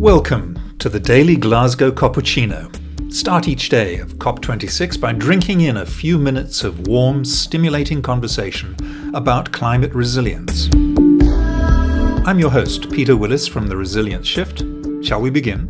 Welcome to the Daily Glasgow Cappuccino. Start each day of COP26 by drinking in a few minutes of warm, stimulating conversation about climate resilience. I'm your host, Peter Willis from The Resilience Shift. Shall we begin?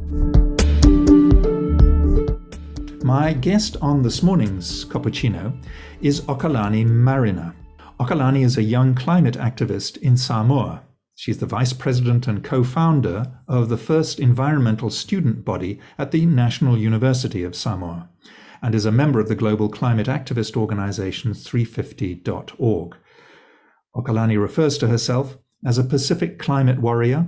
My guest on this morning's cappuccino is Okalani Marina. Okalani is a young climate activist in Samoa. She's the vice president and co-founder of the first environmental student body at the National University of Samoa, and is a member of the global climate activist organization 350.org. Okalani refers to herself as a Pacific climate warrior,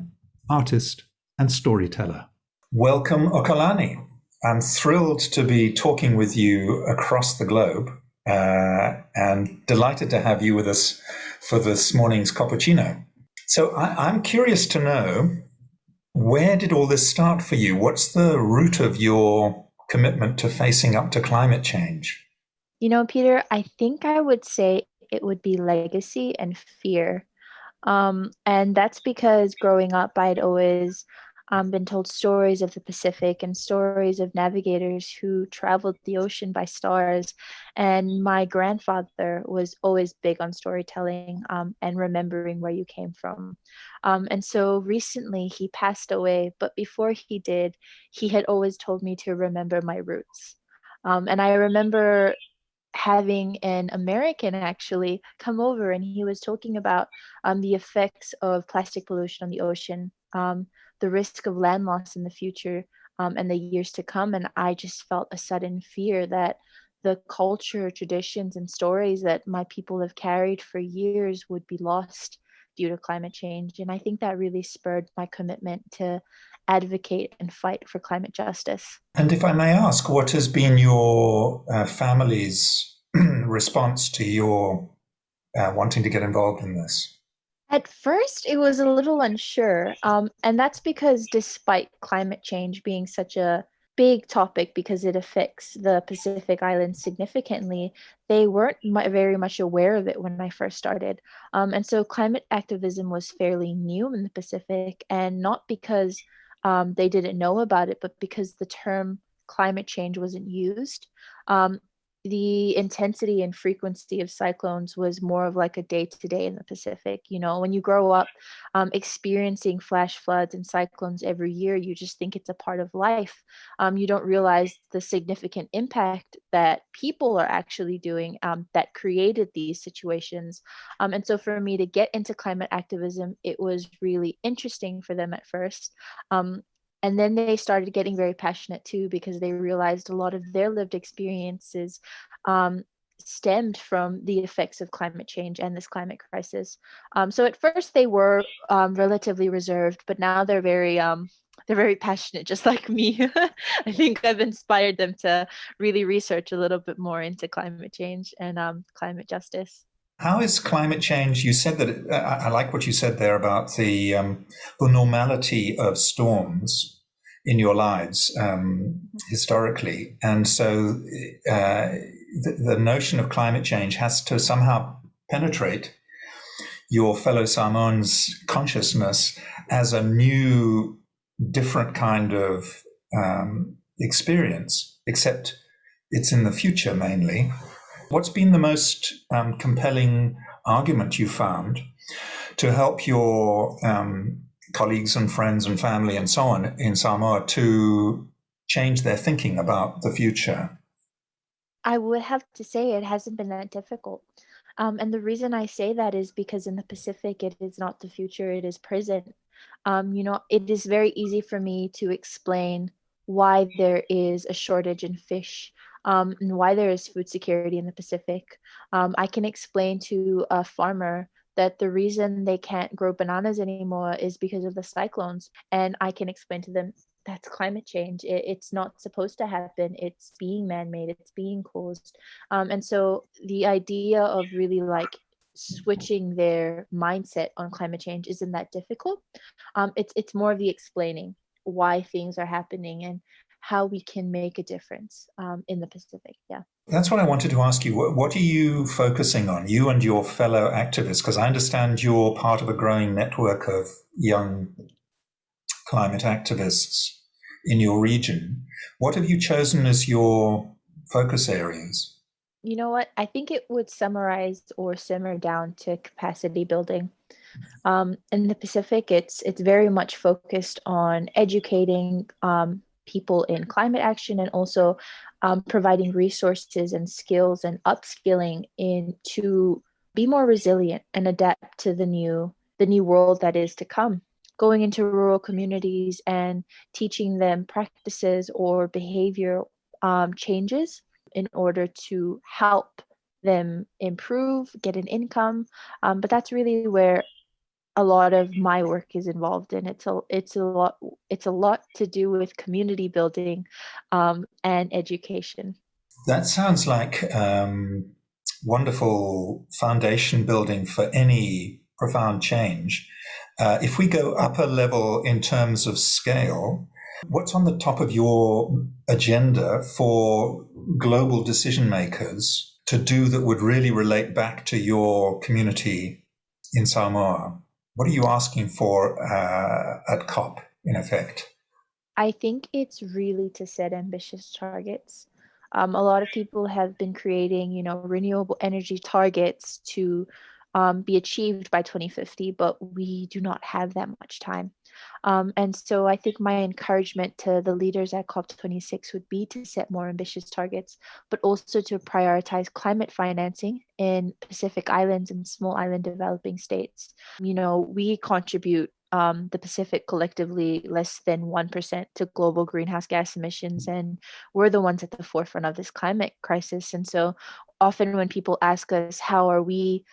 artist, and storyteller. Welcome, Okalani. I'm thrilled to be talking with you across the globe and delighted to have you with us for this morning's cappuccino. So I'm curious to know, where did all this start for you? What's the root of your commitment to facing up to climate change? You know, Peter, I think I would say it would be legacy and fear. And that's because growing up, I'd always been told stories of the Pacific and stories of navigators who traveled the ocean by stars. And my grandfather was always big on storytelling and remembering where you came from. And so recently he passed away, but before he did, he had always told me to remember my roots. And I remember having an American actually come over, and he was talking about the effects of plastic pollution on the ocean, the risk of land loss in the future and the years to come. And I just felt a sudden fear that the culture, traditions, and stories that my people have carried for years would be lost due to climate change. And I think that really spurred my commitment to advocate and fight for climate justice. And if I may ask, what has been your family's response to your wanting to get involved in this? At first, it was a little unsure, and that's because despite climate change being such a big topic because it affects the Pacific Islands significantly, they weren't very much aware of it when I first started. And so climate activism was fairly new in the Pacific, and not because they didn't know about it, but because the term climate change wasn't used. The intensity and frequency of cyclones was more of like a day-to-day in the Pacific. You know, when you grow up experiencing flash floods and cyclones every year, you just think it's a part of life. You don't realize the significant impact that people are actually doing that created these situations. And so for me to get into climate activism, it was really interesting for them at first. And then they started getting very passionate too, because they realized a lot of their lived experiences stemmed from the effects of climate change and this climate crisis. So at first they were relatively reserved, but now they're very passionate, just like me. I think I've inspired them to really research a little bit more into climate change and climate justice. How is climate change? You said that I like what you said there about the normality of storms in your lives historically, and so the notion of climate change has to somehow penetrate your fellow Samoans' consciousness as a new, different kind of experience, except it's in the future mainly. What's been the most compelling argument you found to help your colleagues and friends and family and so on in Samoa to change their thinking about the future? I would have to say it hasn't been that difficult. And the reason I say that is because in the Pacific, it is not the future, it is present. You know, it is very easy for me to explain why there is a shortage in fish, and why there is food security in the Pacific. I can explain to a farmer that the reason they can't grow bananas anymore is because of the cyclones. And I can explain to them that's climate change. It's not supposed to happen. It's being man-made. It's being caused. And so the idea of really like switching their mindset on climate change isn't that difficult. It's more of the explaining why things are happening and how we can make a difference in the Pacific. Yeah. That's what I wanted to ask you. What are you focusing on, you and your fellow activists? Because I understand you're part of a growing network of young climate activists in your region. What have you chosen as your focus areas? You know what? I think it would summarize or simmer down to capacity building. In the Pacific, it's very much focused on educating people in climate action and also providing resources and skills and upskilling in to be more resilient and adapt to the new world that is to come. Going into rural communities and teaching them practices or behavior changes in order to help them improve, get an income. But that's really where a lot of my work is involved in. It's a lot to do with community building and education. That sounds like wonderful foundation building for any profound change. If we go upper level in terms of scale, what's on the top of your agenda for global decision makers to do that would really relate back to your community in Samoa? What are you asking for at COP, in effect? I think it's really to set ambitious targets. A lot of people have been creating, renewable energy targets to be achieved by 2050, but we do not have that much time. And so I think my encouragement to the leaders at COP26 would be to set more ambitious targets, but also to prioritize climate financing in Pacific Islands and small island developing states. We contribute the Pacific collectively less than 1% to global greenhouse gas emissions, and we're the ones at the forefront of this climate crisis. And so often when people ask us, how are we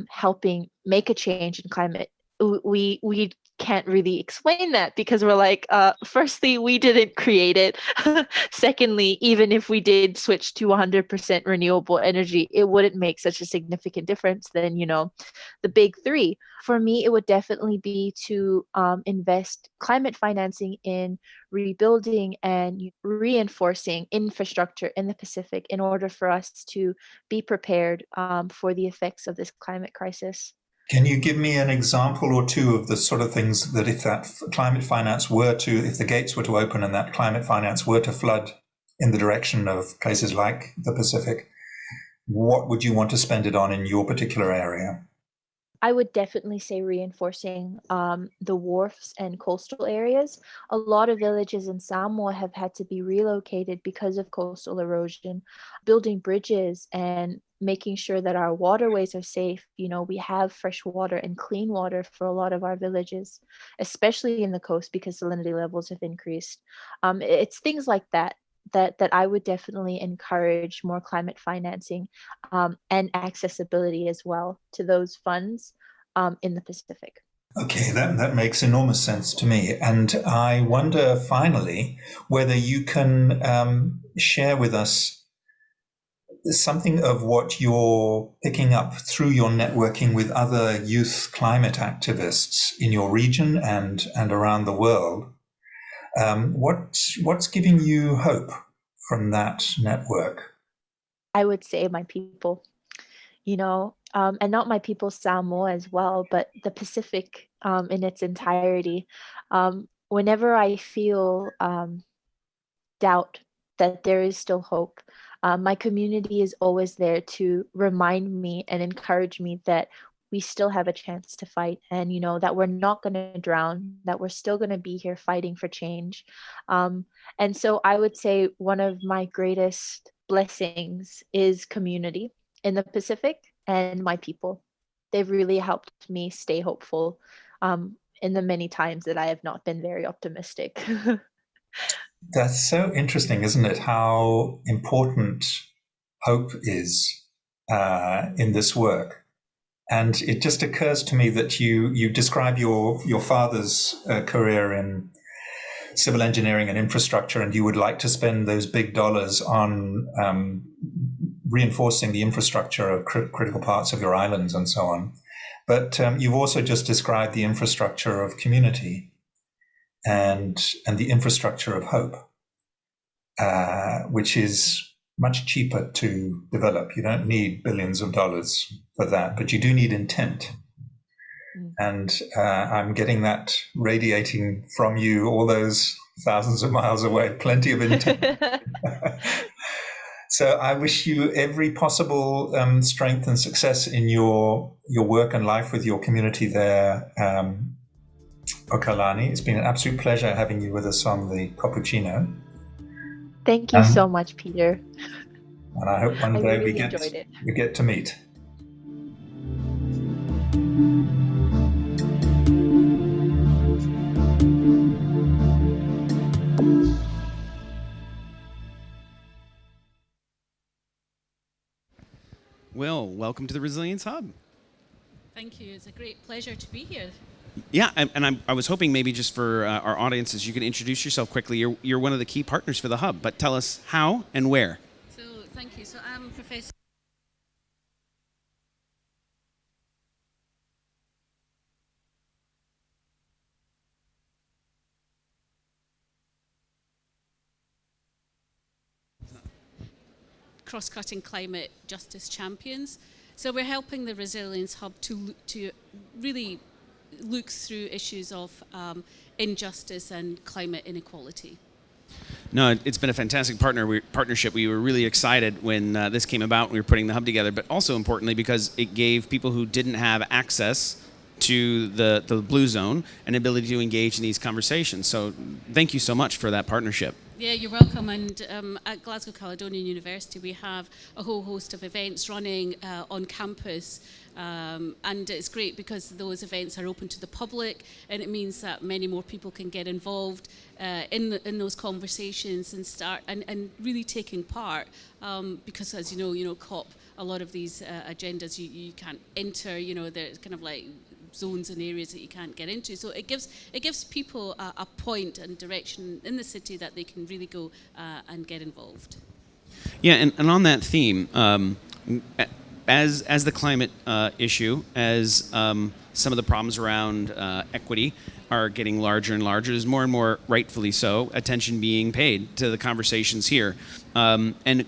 helping make a change in climate, we can't really explain that because we're like, firstly, we didn't create it. Secondly, even if we did switch to 100% renewable energy, it wouldn't make such a significant difference than, the big three. For me, it would definitely be to invest climate financing in rebuilding and reinforcing infrastructure in the Pacific in order for us to be prepared for the effects of this climate crisis. Can you give me an example or two of the sort of things that if that climate finance were to, if the gates were to open and that climate finance were to flood in the direction of places like the Pacific, what would you want to spend it on in your particular area? I would definitely say reinforcing the wharfs and coastal areas. A lot of villages in Samoa have had to be relocated because of coastal erosion. Building bridges and making sure that our waterways are safe. We have fresh water and clean water for a lot of our villages, especially in the coast because salinity levels have increased. It's things like that I would definitely encourage more climate financing and accessibility as well to those funds in the Pacific. Okay, that makes enormous sense to me. And I wonder finally whether you can share with us something of what you're picking up through your networking with other youth climate activists in your region and around the world. What's giving you hope from that network? I would say my people, and not my people Samoa as well, but the Pacific in its entirety. Whenever I feel doubt that there is still hope. My community is always there to remind me and encourage me that we still have a chance to fight and, that we're not going to drown, that we're still going to be here fighting for change. Um, and so I would say one of my greatest blessings is community in the Pacific and my people. They've really helped me stay hopeful in the many times that I have not been very optimistic. That's so interesting, isn't it? How important hope is in this work. And it just occurs to me that you describe your father's career in civil engineering and infrastructure, and you would like to spend those big dollars on reinforcing the infrastructure of critical parts of your islands and so on. But you've also just described the infrastructure of community and the infrastructure of hope, which is much cheaper to develop. You don't need billions of dollars for that, but you do need intent. And I'm getting that radiating from you all those thousands of miles away. Plenty of intent. So I wish you every possible strength and success in your work and life with your community there, Okalani. It's been an absolute pleasure having you with us on the Cappuccino. Thank you so much, Peter. And I hope one day really we get to meet. Well, welcome to the Resilience Hub. Thank you. It's a great pleasure to be here. Yeah, and I was hoping maybe just for our audiences, you could introduce yourself quickly. You're one of the key partners for the Hub, but tell us how and where. So, thank you. So, I'm Professor cross-cutting climate justice champions. So we're helping the Resilience Hub to really look through issues of injustice and climate inequality. No, it's been a fantastic partnership. We were really excited when this came about and we were putting the Hub together, but also importantly because it gave people who didn't have access to the Blue Zone an ability to engage in these conversations. So thank you so much for that partnership. Yeah, you're welcome. And at Glasgow Caledonian University, we have a whole host of events running on campus. And it's great because those events are open to the public, and it means that many more people can get involved in those conversations and start and really taking part. Because as you know, COP, a lot of these agendas you can't enter. There's kind of like zones and areas that you can't get into. So it gives people a point and direction in the city that they can really go and get involved. Yeah, and on that theme, as the climate issue, as some of the problems around equity are getting larger and larger, there's more and more, rightfully so, attention being paid to the conversations here. And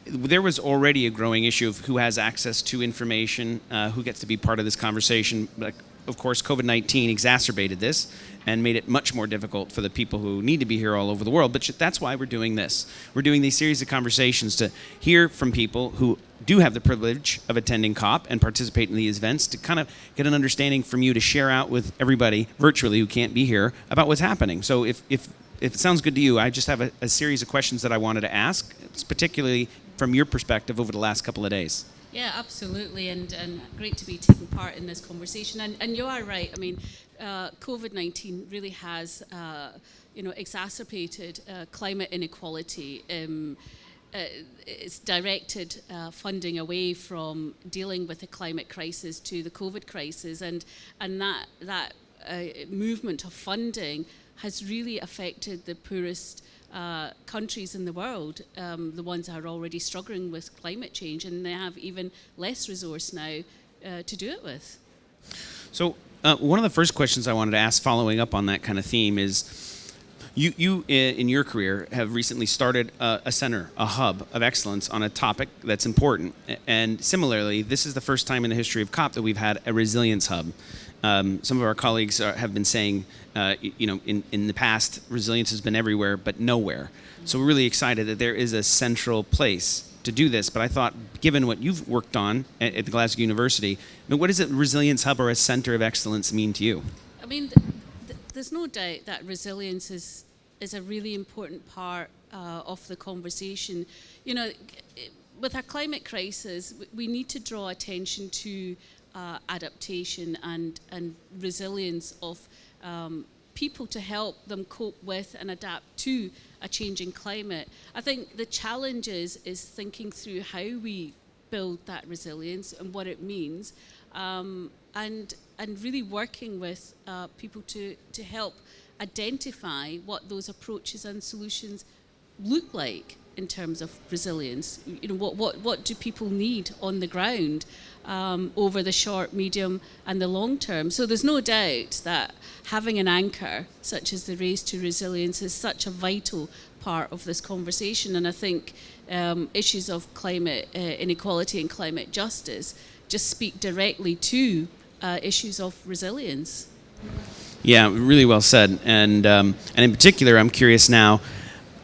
there was already a growing issue of who has access to information, who gets to be part of this conversation. But of course, COVID-19 exacerbated this and made it much more difficult for the people who need to be here all over the world. But that's why we're doing this. We're doing these series of conversations to hear from people who do have the privilege of attending COP and participate in these events, to kind of get an understanding from you to share out with everybody virtually who can't be here about what's happening. So if it sounds good to you, I just have a series of questions that I wanted to ask, particularly from your perspective over the last couple of days. Yeah, absolutely, and great to be taking part in this conversation. And you are right. I mean, COVID-19 really has, exacerbated climate inequality. It's directed funding away from dealing with the climate crisis to the COVID crisis, and that movement of funding has really affected the poorest countries in the world, the ones that are already struggling with climate change, and they have even less resource now to do it with. So one of the first questions I wanted to ask, following up on that kind of theme, is you in your career have recently started a center, a hub of excellence on a topic that's important. And similarly, this is the first time in the history of COP that we've had a resilience hub. Some of our colleagues have been saying, in the past, resilience has been everywhere but nowhere. So we're really excited that there is a central place to do this. But I thought, given what you've worked on at the Glasgow University, what does a resilience hub or a center of excellence mean to you? I mean, there's no doubt that resilience is a really important part of the conversation. With our climate crisis, we need to draw attention to adaptation and resilience of people to help them cope with and adapt to a changing climate. I think the challenge is thinking through how we build that resilience and what it means, and really working with people to help identify what those approaches and solutions look like in terms of resilience. What do people need on the ground over the short, medium, and the long term? So there's no doubt that having an anchor such as the Race to Resilience is such a vital part of this conversation. And I think issues of climate inequality and climate justice just speak directly to issues of resilience. Yeah, really well said. And in particular, I'm curious now,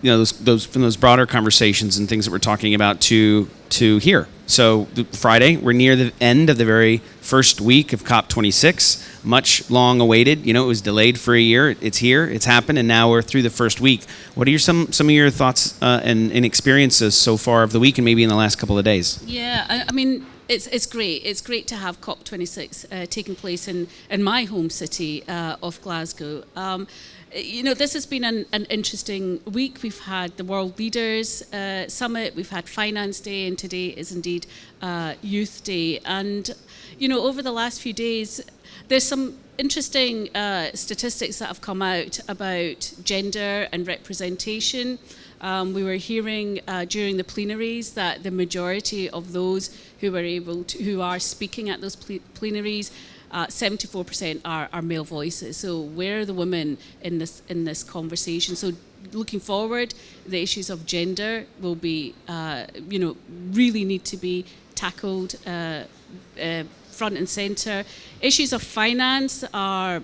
those from those broader conversations and things that we're talking about to here. So Friday, we're near the end of the very first week of COP26, much long awaited. It was delayed for a year. It's here, it's happened, and now we're through the first week. What are some of your thoughts and experiences so far of the week and maybe in the last couple of days? Yeah, I mean, it's great. It's great to have COP26 taking place in my home city of Glasgow. This has been an interesting week. We've had the World Leaders Summit, we've had Finance Day, and today is indeed Youth Day. And, over the last few days, there's some interesting statistics that have come out about gender and representation. We were hearing during the plenaries that the majority of those who are speaking at those plenaries, 74% are male voices. So where are the women in this conversation? So looking forward, the issues of gender will be, really need to be tackled front and center. Issues of finance are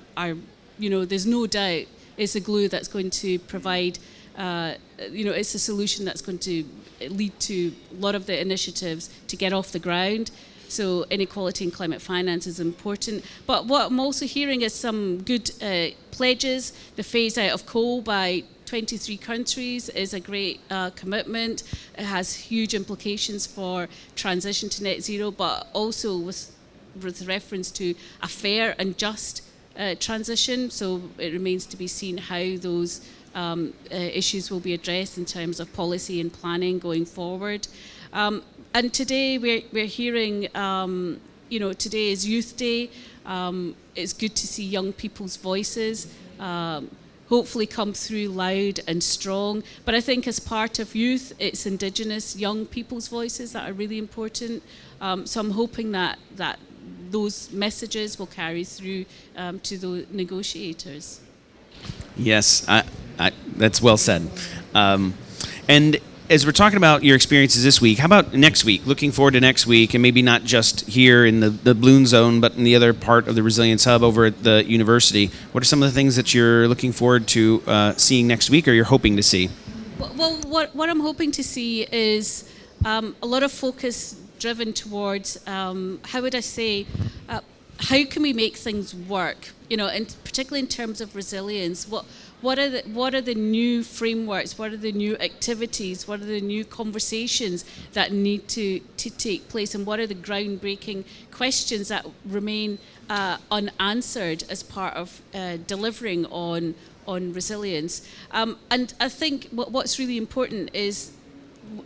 there's no doubt it's a glue that's going to provide. It's a solution that's going to lead to a lot of the initiatives to get off the ground. So inequality in climate finance is important. But what I'm also hearing is some good pledges. The phase out of coal by 23 countries is a great commitment. It has huge implications for transition to net zero, but also with reference to a fair and just transition. So it remains to be seen how those issues will be addressed in terms of policy and planning going forward. And today we're hearing, today is Youth Day. It's good to see young people's voices hopefully come through loud and strong. But I think as part of youth, it's Indigenous young people's voices that are really important. So I'm hoping that those messages will carry through to the negotiators. Yes, that's well said. And as we're talking about your experiences this week, how about next week? Looking forward to next week, and maybe not just here in the Bloom Zone, but in the other part of the Resilience Hub over at the university. What are some of the things that you're looking forward to seeing next week, or you're hoping to see? Well, what I'm hoping to see is a lot of focus driven towards, how would I say, how can we make things work? And particularly in terms of resilience, what are the new frameworks? What are the new activities? What are the new conversations that need to take place? And what are the groundbreaking questions that remain unanswered as part of delivering on resilience? And I think what's really important is,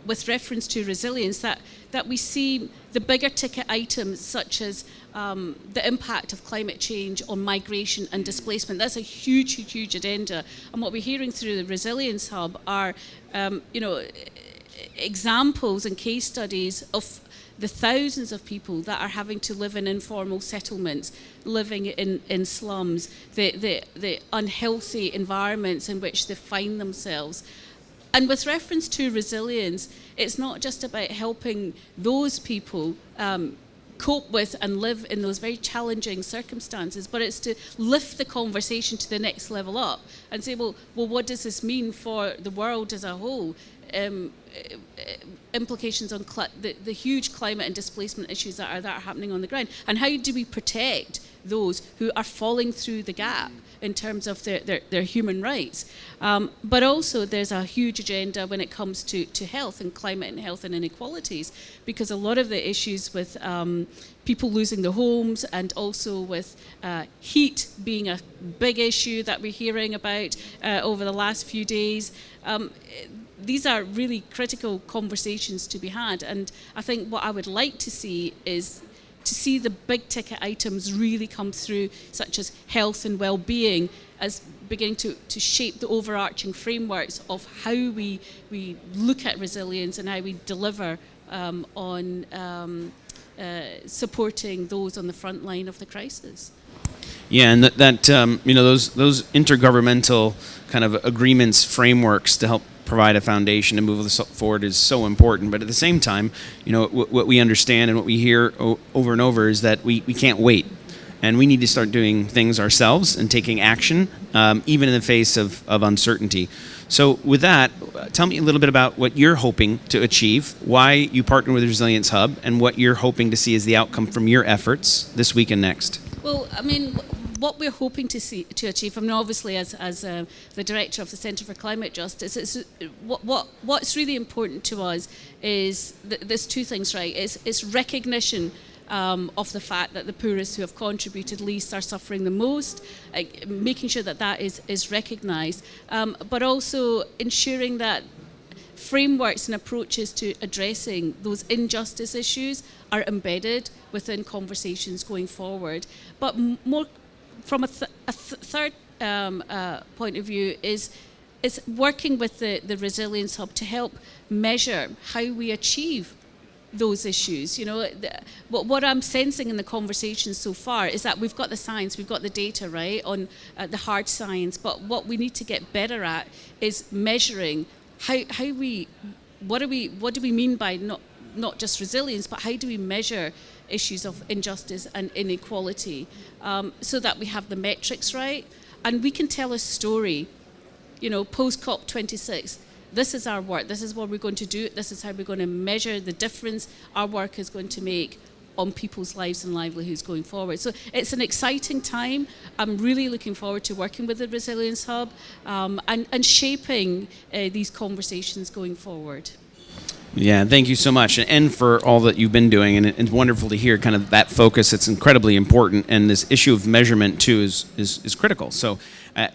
with reference to resilience, that we see the bigger ticket items such as the impact of climate change on migration and displacement. That's a huge agenda. And what we're hearing through the Resilience Hub are, examples and case studies of the thousands of people that are having to live in informal settlements, living in slums, the unhealthy environments in which they find themselves. And with reference to resilience, it's not just about helping those people cope with and live in those very challenging circumstances, but it's to lift the conversation to the next level up and say, well, what does this mean for the world as a whole? Implications on the huge climate and displacement issues that are happening on the ground, and how do we protect those who are falling through the gap in terms of their human rights? But also there's a huge agenda when it comes to health and climate and health and inequalities, because a lot of the issues with people losing their homes, and also with heat being a big issue that we're hearing about over the last few days. These are really critical conversations to be had, and I think what I would like to see is to see the big ticket items really come through, such as health and well-being, as beginning to shape the overarching frameworks of how we look at resilience and how we deliver on supporting those on the front line of the crisis. Yeah, and those intergovernmental kind of agreements, frameworks to help provide a foundation to move this forward is so important. But at the same time, what we understand and what we hear over and over is that we can't wait. And we need to start doing things ourselves and taking action, even in the face of uncertainty. So with that, tell me a little bit about what you're hoping to achieve, why you partner with the Resilience Hub, and what you're hoping to see as the outcome from your efforts this week and next. Well, I mean, what we're hoping to achieve, I mean, obviously as the director of the Centre for Climate Justice, what's really important to us is there's two things, right? It's recognition of the fact that the poorest who have contributed least are suffering the most, making sure that is recognised, but also ensuring that frameworks and approaches to addressing those injustice issues are embedded within conversations going forward. But more from a third point of view is working with the Resilience Hub to help measure how we achieve those issues. You know, what I'm sensing in the conversations so far is that we've got the science, we've got the data, right, on the hard science, but what we need to get better at is measuring what do we mean by not just resilience, but how do we measure issues of injustice and inequality, so that we have the metrics right and we can tell a story, you know, post COP26. This is our work, this is what we're going to do, this is how we're going to measure the difference our work is going to make on people's lives and livelihoods going forward. So it's an exciting time. I'm really looking forward to working with the Resilience Hub and shaping these conversations going forward. Yeah, thank you so much, and for all that you've been doing, and it's wonderful to hear kind of that focus. It's incredibly important, and this issue of measurement too is critical. So,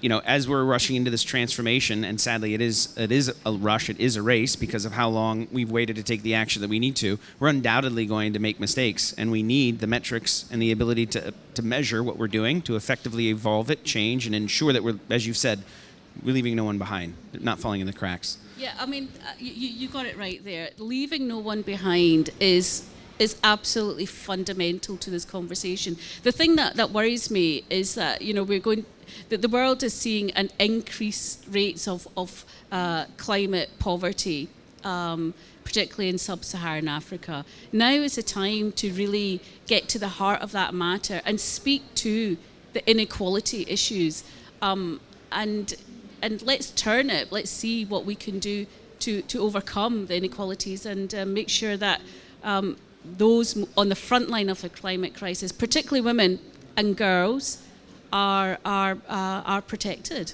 you know, as we're rushing into this transformation, and sadly it is a rush, it is a race because of how long we've waited to take the action that we need to. We're undoubtedly going to make mistakes, and we need the metrics and the ability to measure what we're doing, to effectively evolve it, change, and ensure that we're, as you've said, we're leaving no one behind, not falling in the cracks. Yeah, I mean, you got it right there. Leaving no one behind is absolutely fundamental to this conversation. The thing that worries me is that, you know, that the world is seeing an increased rates of climate poverty, particularly in sub-Saharan Africa. Now is the time to really get to the heart of that matter and speak to the inequality issues, and let's turn it. Let's see what we can do to overcome the inequalities and make sure that those on the front line of the climate crisis, particularly women and girls, are protected.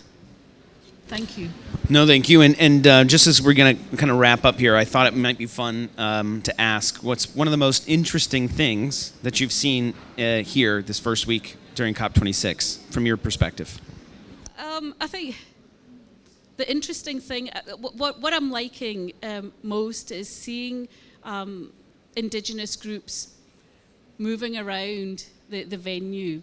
Thank you. No, thank you. And just as we're going to kind of wrap up here, I thought it might be fun to ask, what's one of the most interesting things that you've seen here this first week during COP26 from your perspective? I think the interesting thing, what I'm liking most is seeing Indigenous groups moving around the venue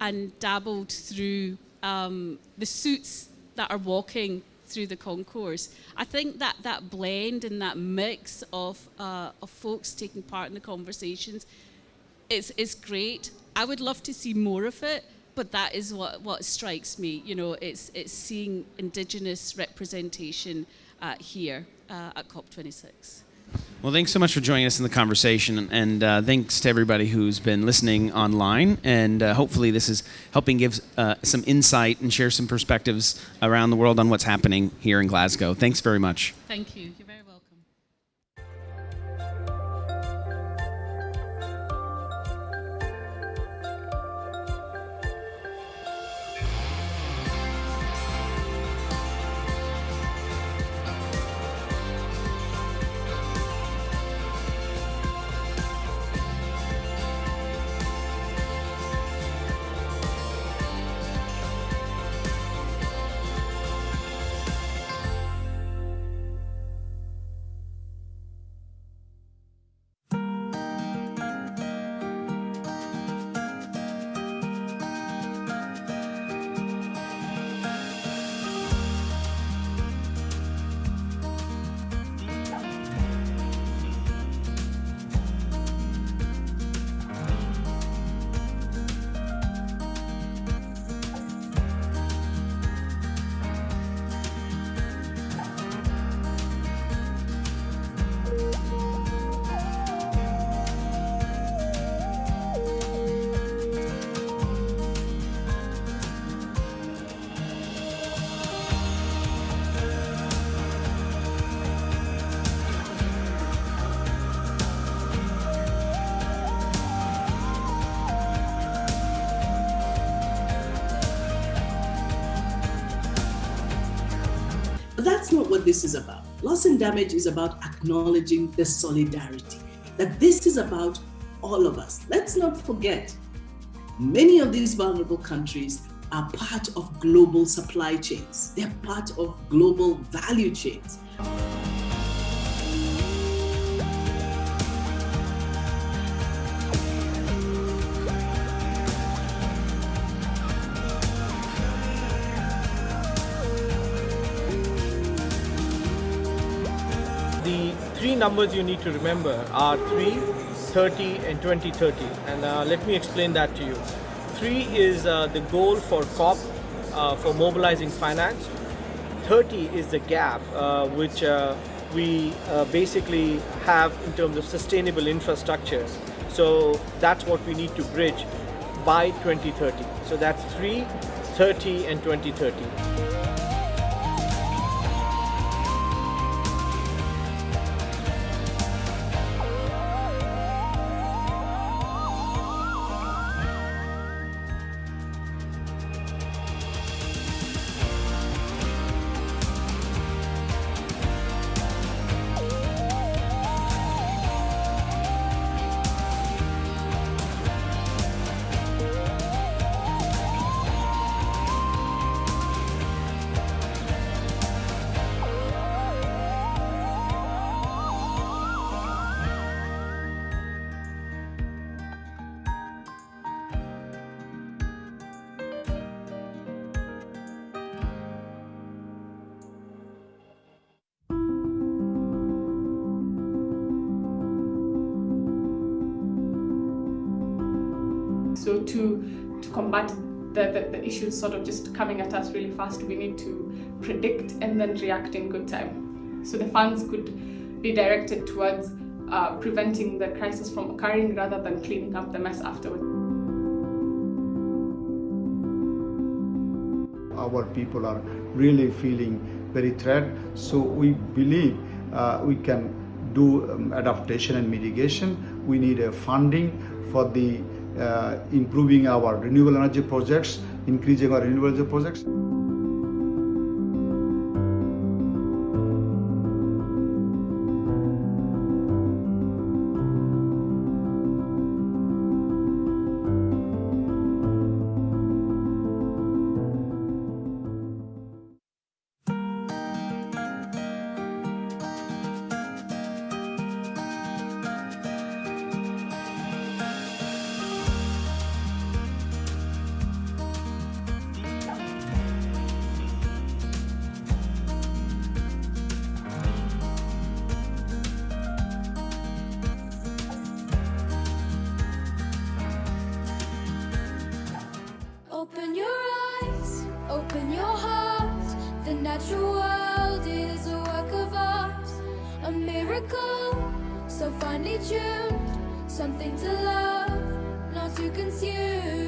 and dabbled through the suits that are walking through the concourse. I think that blend and that mix of folks taking part in the conversations is great. I would love to see more of it. But that is what strikes me. You know, it's seeing Indigenous representation here at COP26. Well, thanks so much for joining us in the conversation, and thanks to everybody who's been listening online. And hopefully, this is helping give some insight and share some perspectives around the world on what's happening here in Glasgow. Thanks very much. Thank you. You're very But that's not what this is about. Loss and damage is about acknowledging the solidarity, that this is about all of us. Let's not forget, many of these vulnerable countries are part of global supply chains. They're part of global value chains. The three numbers you need to remember are 3, 30 and 2030, and let me explain that to you. 3 is the goal for COP for mobilizing finance. 30 is the gap which we basically have in terms of sustainable infrastructure. So that's what we need to bridge by 2030. So that's 3, 30 and 2030. So to combat the issues sort of just coming at us really fast, we need to predict and then react in good time. So the funds could be directed towards preventing the crisis from occurring rather than cleaning up the mess afterwards. Our people are really feeling very threatened, so we believe we can do adaptation and mitigation. We need a funding for the improving our renewable energy projects, increasing our renewable energy projects. Open your eyes, open your heart. The natural world is a work of art, a miracle so finely tuned, something to love, not to consume.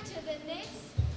to the next.